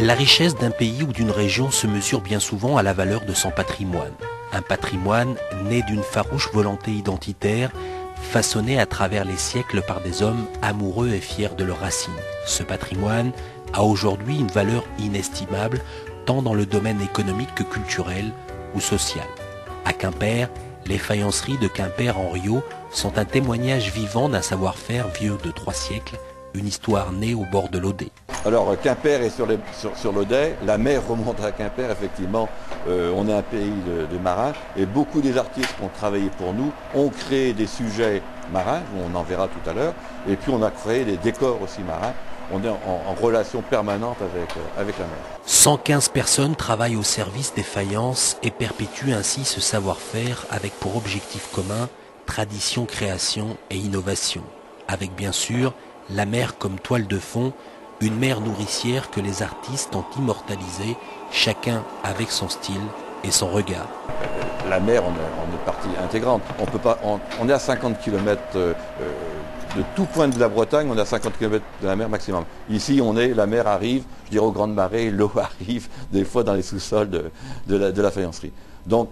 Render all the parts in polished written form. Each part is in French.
La richesse d'un pays ou d'une région se mesure bien souvent à la valeur de son patrimoine. Un patrimoine né d'une farouche volonté identitaire, façonné à travers les siècles par des hommes amoureux et fiers de leurs racines. Ce patrimoine a aujourd'hui une valeur inestimable, tant dans le domaine économique que culturel ou social. À Quimper, les faïenceries de Quimper-en-Rio sont un témoignage vivant d'un savoir-faire vieux de 3 siècles, une histoire née au bord de l'Odet. Alors Quimper est sur l'Odet, la mer remonte à Quimper, effectivement, on est un pays de marins et beaucoup des artistes qui ont travaillé pour nous ont créé des sujets marins, on en verra tout à l'heure, et puis on a créé des décors aussi marins. On est en relation permanente avec la mer. 115 personnes travaillent au service des faïences et perpétuent ainsi ce savoir-faire avec pour objectif commun tradition, création et innovation. Avec bien sûr la mer comme toile de fond, une mer nourricière que les artistes ont immortalisée, chacun avec son style et son regard. La mer, on est partie intégrante. On est à 50 km de tout point de la Bretagne, on est à 50 km de la mer maximum. Ici, la mer arrive, je dirais aux grandes marées, l'eau arrive des fois dans les sous-sols de la faïencerie. Donc,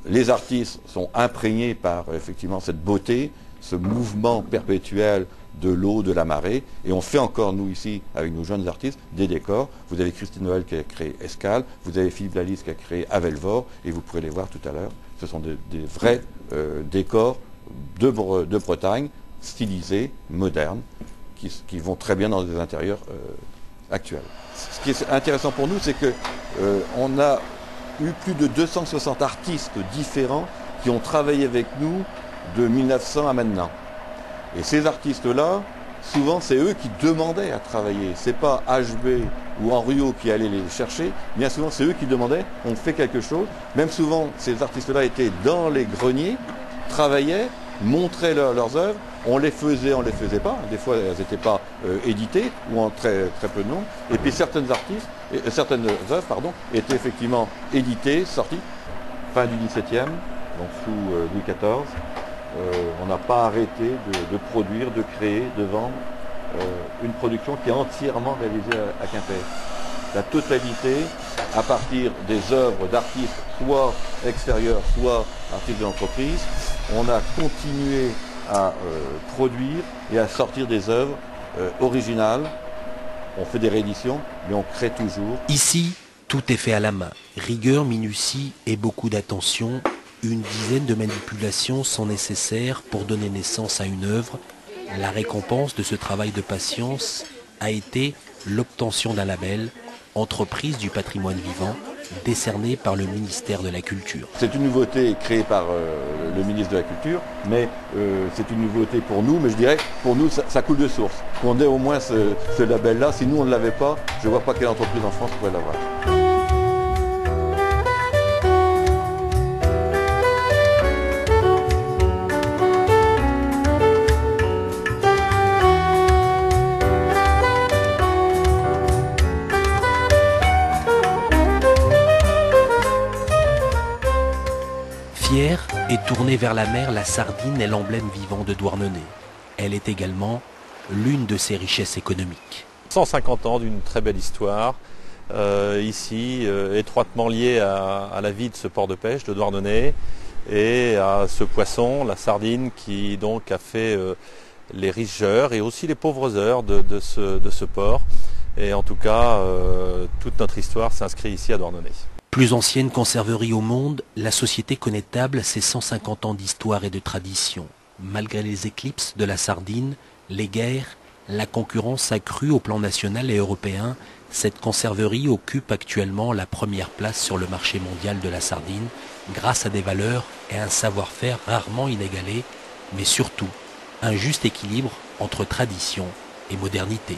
les artistes sont imprégnés par effectivement cette beauté, ce mouvement perpétuel de l'eau, de la marée, et on fait encore, nous ici, avec nos jeunes artistes, des décors. Vous avez Christine Noël qui a créé Escale, vous avez Philippe Lalisse qui a créé Avelvor, et vous pourrez les voir tout à l'heure. Ce sont des vrais décors de Bretagne, stylisés, modernes, qui vont très bien dans des intérieurs actuels. Ce qui est intéressant pour nous, c'est qu'on a eu plus de 260 artistes différents qui ont travaillé avec nous de 1900 à maintenant. Et ces artistes-là, souvent, c'est eux qui demandaient à travailler. C'est pas HB ou Henriot qui allaient les chercher. Bien souvent, c'est eux qui demandaient, on fait quelque chose. Même souvent, ces artistes-là étaient dans les greniers, travaillaient, montraient leurs œuvres. On les faisait pas. Des fois, elles n'étaient pas éditées ou en très peu de nombre. Et puis certaines œuvres, étaient effectivement éditées, sorties, fin du XVIIe, donc sous Louis XIV. On n'a pas arrêté de produire, de créer, de vendre une production qui est entièrement réalisée à Quimper. La totalité, à partir des œuvres d'artistes, soit extérieurs, soit artistes de l'entreprise, on a continué à produire et à sortir des œuvres originales. On fait des rééditions, mais on crée toujours. Ici, tout est fait à la main. Rigueur, minutie et beaucoup d'attention. Une dizaine de manipulations sont nécessaires pour donner naissance à une œuvre. La récompense de ce travail de patience a été l'obtention d'un label, entreprise du patrimoine vivant, décerné par le ministère de la Culture. C'est une nouveauté créée par le ministre de la Culture, mais c'est une nouveauté pour nous, mais je dirais pour nous ça coule de source. Qu'on ait au moins ce label-là, si nous on ne l'avait pas, je ne vois pas quelle entreprise en France pourrait l'avoir. Fière et tournée vers la mer, la sardine est l'emblème vivant de Douarnenez. Elle est également l'une de ses richesses économiques. 150 ans d'une très belle histoire, ici étroitement liée à la vie de ce port de pêche de Douarnenez et à ce poisson, la sardine, qui donc a fait les riches heures et aussi les pauvres heures de ce port. Et en tout cas, toute notre histoire s'inscrit ici à Douarnenez. Plus ancienne conserverie au monde, la société connétable ses 150 ans d'histoire et de tradition. Malgré les éclipses de la sardine, les guerres, la concurrence accrue au plan national et européen, cette conserverie occupe actuellement la première place sur le marché mondial de la sardine, grâce à des valeurs et un savoir-faire rarement inégalés, mais surtout un juste équilibre entre tradition et modernité.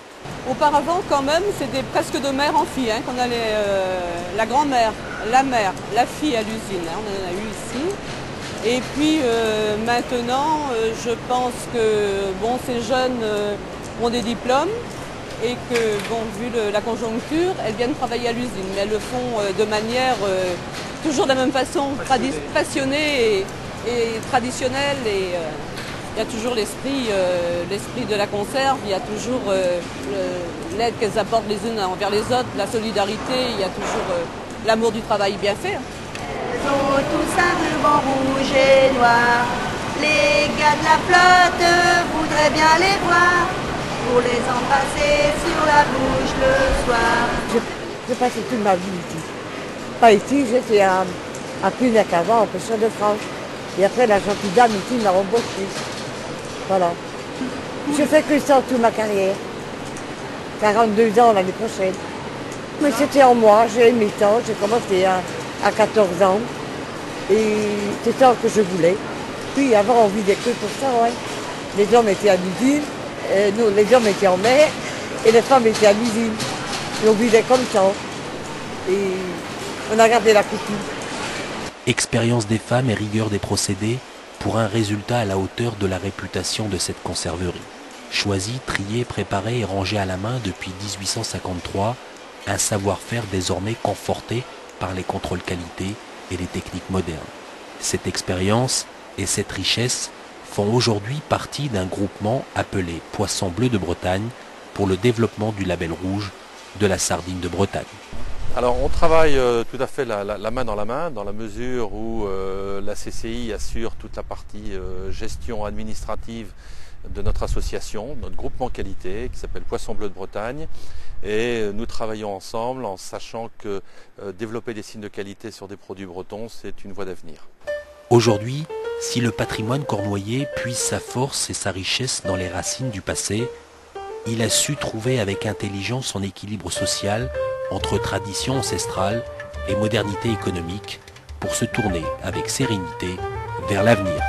Auparavant, quand même, c'était presque de mère en fille, qu'on allait la grand-mère, la mère, la fille à l'usine, on en a eu ici. Et puis maintenant, je pense que ces jeunes ont des diplômes et que, vu la conjoncture, elles viennent travailler à l'usine. Mais elles le font de manière toujours de la même façon, passionnée et traditionnelle. Il y a toujours l'esprit de la conserve, il y a toujours l'aide qu'elles apportent les unes envers les autres, la solidarité, il y a toujours l'amour du travail bien fait. Elles ont tous un ruban rouge et noir. Les gars de la flotte voudraient bien les voir pour les embrasser sur la bouche le soir. J'ai passé toute ma vie ici. Pas ici, j'étais à Punacavant, en pêcheur de France. Et après, la gentille dame ici m'a embauché. Voilà. Je fais que ça toute ma carrière. 42 ans l'année prochaine. Mais c'était en moi, j'ai aimé ça. J'ai commencé à 14 ans. Et c'est ça que je voulais. Puis avoir envie d'être que pour ça, ouais. Les hommes étaient à l'usine, nous, les hommes étaient en mer, et les femmes étaient à l'usine. Et on vivait comme ça. Et on a gardé la coutume. Expérience des femmes et rigueur des procédés pour un résultat à la hauteur de la réputation de cette conserverie. Choisie, triée, préparée et rangée à la main depuis 1853, un savoir-faire désormais conforté par les contrôles qualité et les techniques modernes. Cette expérience et cette richesse font aujourd'hui partie d'un groupement appelé Poissons Bleus de Bretagne pour le développement du label rouge de la sardine de Bretagne. Alors on travaille tout à fait la main, dans la mesure où la CCI assure toute la partie gestion administrative de notre association, notre groupement qualité qui s'appelle Poissons Bleus de Bretagne, et nous travaillons ensemble en sachant que développer des signes de qualité sur des produits bretons, c'est une voie d'avenir. Aujourd'hui, si le patrimoine cornouaillais puise sa force et sa richesse dans les racines du passé, il a su trouver avec intelligence son équilibre social entre tradition ancestrale et modernité économique pour se tourner avec sérénité vers l'avenir.